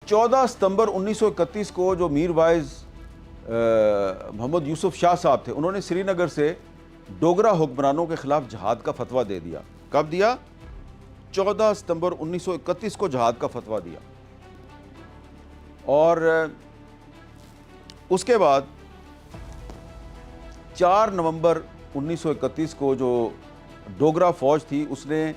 14 सितंबर 1931 को जो मीर वाइज मोहम्मद यूसुफ शाह साहब थे, उन्होंने श्रीनगर से डोगरा हुक्मरानों के खिलाफ जहाद का फतवा दे दिया। कब दिया? 14 सितंबर 1931 को जहाद का फतवा दिया। और उसके बाद 4 नवंबर 1931 को जो डोगरा फ़ौज थी, उसने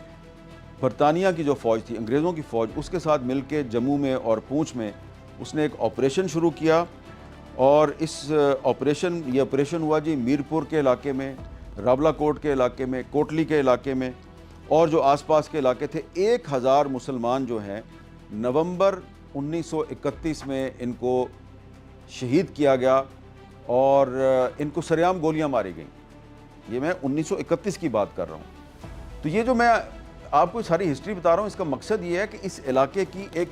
बरतानिया की जो फ़ौज थी, अंग्रेज़ों की फ़ौज, उसके साथ मिलकर जम्मू में और पूंछ में उसने एक ऑपरेशन शुरू किया। और इस ये ऑपरेशन हुआ जी मीरपुर के इलाके में, रावलाकोट के इलाके में, कोटली के इलाके में और जो आसपास के इलाके थे। 1000 मुसलमान जो हैं नवंबर 1931 में इनको शहीद किया गया और इनको सरेआम गोलियां मारी गईं। ये मैं 1931 की बात कर रहा हूँ। तो ये जो मैं आपको सारी हिस्ट्री बता रहा हूँ, इसका मकसद ये है कि इस इलाके की एक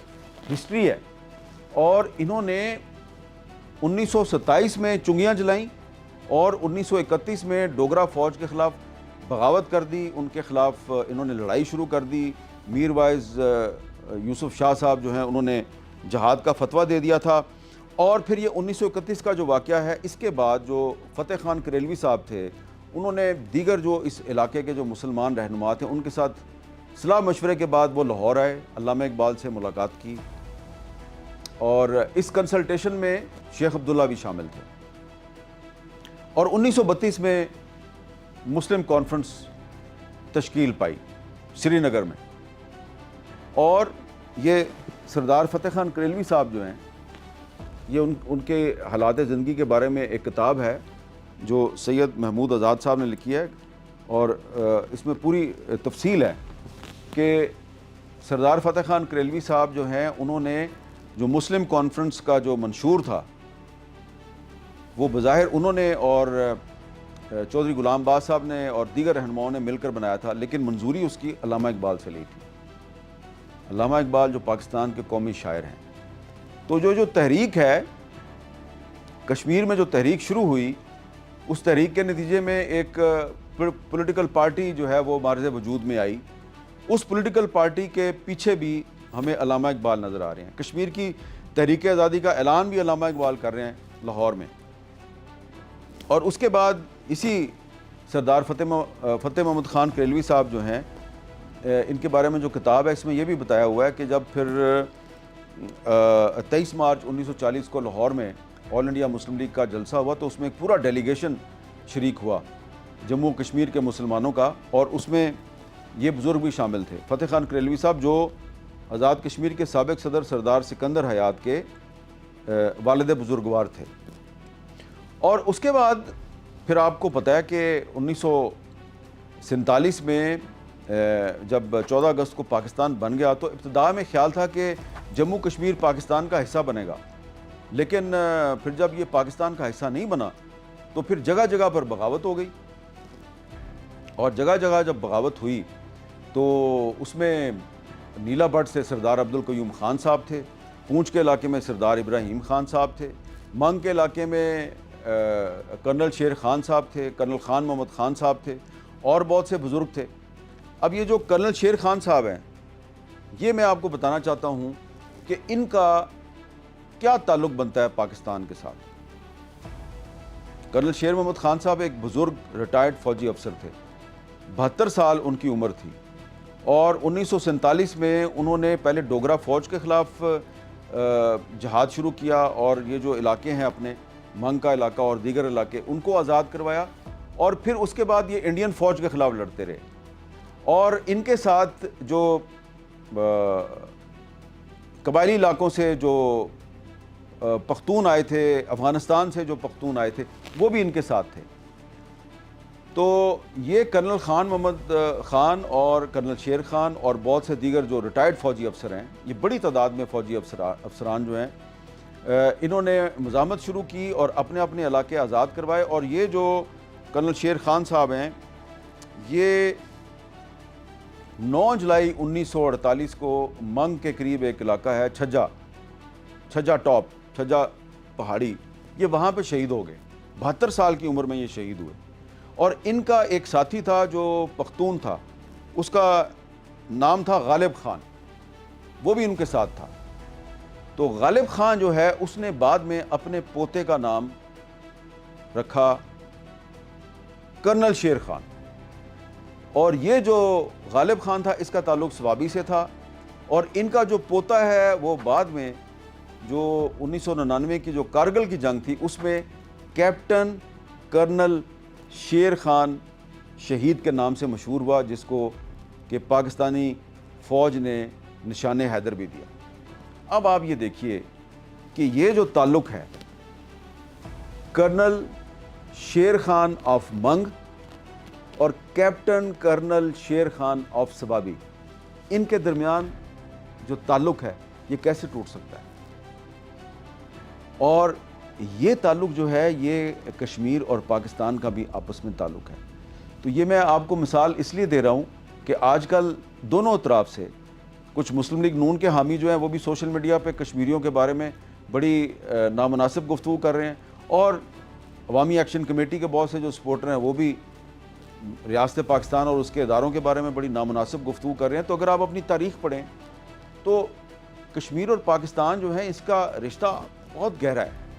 हिस्ट्री है। और इन्होंने 1927 में चुंगियाँ जलाईं और 1931 में डोगरा फ़ौज के ख़िलाफ़ बगावत कर दी। उनके ख़िलाफ़ इन्होंने लड़ाई शुरू कर दी। मीर वाइज यूसुफ शाह साहब जो हैं, उन्होंने जहाद का फतवा दे दिया था। और फिर ये 1931 का जो वाक़या है, इसके बाद जो फ़तेह खान करेलवी साहब थे, उन्होंने दीगर जो इस इलाके के जो मुसलमान रहनुमा थे, उनके साथ सलाह मशवरे के बाद वो लाहौर आए, अल्लामा इकबाल से मुलाकात की और इस कंसल्टेशन में शेख अब्दुल्ला भी शामिल थे। और 1932 में मुस्लिम कॉन्फ्रेंस तश्कील पाई श्रीनगर में। और ये सरदार फ़तेह खान करेलवी साहब जो हैं, ये उनके हालात ज़िंदगी के बारे में एक किताब है जो सैयद महमूद आज़ाद साहब ने लिखी है। और इसमें पूरी तफसील है कि सरदार फ़तेह खान करेलवी साहब जो हैं, उन्होंने जो मुस्लिम कॉन्फ्रेंस का जो मंशूर था, वो बज़ाहिर उन्होंने और चौधरी गुलाम बाज़ साहब ने और दीगर रहनुमाओं ने मिलकर बनाया था, लेकिन मंजूरी उसकी अल्लामा इकबाल से ली थी। अल्लामा इकबाल जो पाकिस्तान के कौमी शायर हैं। तो जो तहरीक है, कश्मीर में जो तहरीक शुरू हुई, उस तहरीक के नतीजे में एक पॉलिटिकल पार्टी जो है वो मार्ज़ वजूद में आई। उस पॉलिटिकल पार्टी के पीछे भी हमें अल्लामा इकबाल नज़र आ रहे हैं। कश्मीर की तहरीक आज़ादी का ऐलान भी अल्लामा इकबाल कर रहे हैं लाहौर में। और उसके बाद इसी सरदार फ़तेह मोहम्मद ख़ान करेलवी साहब जो हैं, इनके बारे में जो किताब है, इसमें यह भी बताया हुआ है कि जब फिर 23 मार्च 1940 को लाहौर में ऑल इंडिया मुस्लिम लीग का जलसा हुआ, तो उसमें एक पूरा डेलीगेशन शरीक हुआ जम्मू कश्मीर के मुसलमानों का। और उसमें ये बुज़ुर्ग भी शामिल थे। फ़तेह खान करेलवी साहब जो आज़ाद कश्मीर के साबिक़ सदर सरदार सिकंदर हयात के वालिद बुज़ुर्गवार थे। और उसके बाद फिर आपको पता है कि 1947 में जब 14 अगस्त को पाकिस्तान बन गया, तो इब्तिदा में ख्याल था कि जम्मू कश्मीर पाकिस्तान का हिस्सा बनेगा। लेकिन फिर जब ये पाकिस्तान का हिस्सा नहीं बना, तो फिर जगह जगह पर बगावत हो गई। और जगह जगह जब बगावत हुई, तो उसमें नीला भट्ट से सरदार अब्दुल क़य्यूम ख़ान साहब थे, पूंछ के इलाके में सरदार इब्राहिम ख़ान साहब थे, मंग के इलाके में कर्नल शेर ख़ान साहब थे, कर्नल ख़ान मोहम्मद ख़ान साहब थे और बहुत से बुज़ुर्ग थे। अब ये जो कर्नल शेर ख़ान साहब हैं, ये मैं आपको बताना चाहता हूँ कि इनका क्या ताल्लुक़ बनता है पाकिस्तान के साथ। कर्नल शेर मोहम्मद ख़ान साहब एक बुज़ुर्ग रिटायर्ड फ़ौजी अफसर थे। 72 साल उनकी उम्र थी। और 1947 में उन्होंने पहले डोगरा फ़ौज के ख़िलाफ़ जहाद शुरू किया और ये जो इलाके हैं अपने मंग का इलाका और दीगर इलाके, उनको आज़ाद करवाया। और फिर उसके बाद ये इंडियन फ़ौज के ख़िलाफ़ लड़ते रहे। और इनके साथ जो कबायली इलाकों से जो पख्तून आए थे, अफ़गानिस्तान से जो पख्तून आए थे, वो भी इनके साथ थे। तो ये कर्नल ख़ान मोहम्मद ख़ान और कर्नल शेर ख़ान और बहुत से दीगर जो रिटायर्ड फ़ौजी अफसर हैं, ये बड़ी तादाद में फ़ौजी अफसरान जो हैं, इन्होंने मज़ाहमत शुरू की और अपने अपने इलाके आज़ाद करवाए। और ये जो कर्नल शेर ख़ान साहब हैं, ये 9 जुलाई 1948 को मंग के करीब एक इलाका है छज्जा टॉप, छज्जा पहाड़ी, ये वहाँ पे शहीद हो गए। 72 साल की उम्र में ये शहीद हुए। और इनका एक साथी था जो पख्तून था, उसका नाम था गालिब ख़ान, वो भी उनके साथ था। तो गालिब खान जो है उसने बाद में अपने पोते का नाम रखा कर्नल शेर खान, और ये जो गालिब खान था इसका ताल्लुक सवाबी से था, और इनका जो पोता है वो बाद में जो 1999 की जो कारगिल की जंग थी उसमें कैप्टन कर्नल शेर खान शहीद के नाम से मशहूर हुआ, जिसको कि पाकिस्तानी फ़ौज ने निशान हैदर भी दिया। अब आप ये देखिए कि ये जो ताल्लुक़ है कर्नल शेर खान ऑफ मंग और कैप्टन कर्नल शेर खान ऑफ सबाबी, इनके दरमियान जो ताल्लुक़ है ये कैसे टूट सकता है? और ये ताल्लुक़ जो है ये कश्मीर और पाकिस्तान का भी आपस में ताल्लुक़ है। तो ये मैं आपको मिसाल इसलिए दे रहा हूँ कि आजकल दोनों तरफ से कुछ मुस्लिम लीग नून के हामी जो हैं वो भी सोशल मीडिया पे कश्मीरियों के बारे में बड़ी नामुनासिब गुफ्तगू कर रहे हैं, और अवामी एक्शन कमेटी के बहुत से जो सपोर्टर हैं वो भी रियासत पाकिस्तान और उसके इदारों के बारे में बड़ी नामुनासिब गुफ्तगू कर रहे हैं। तो अगर आप अपनी तारीख़ पढ़ें तो कश्मीर और पाकिस्तान जो है इसका रिश्ता बहुत गहरा है।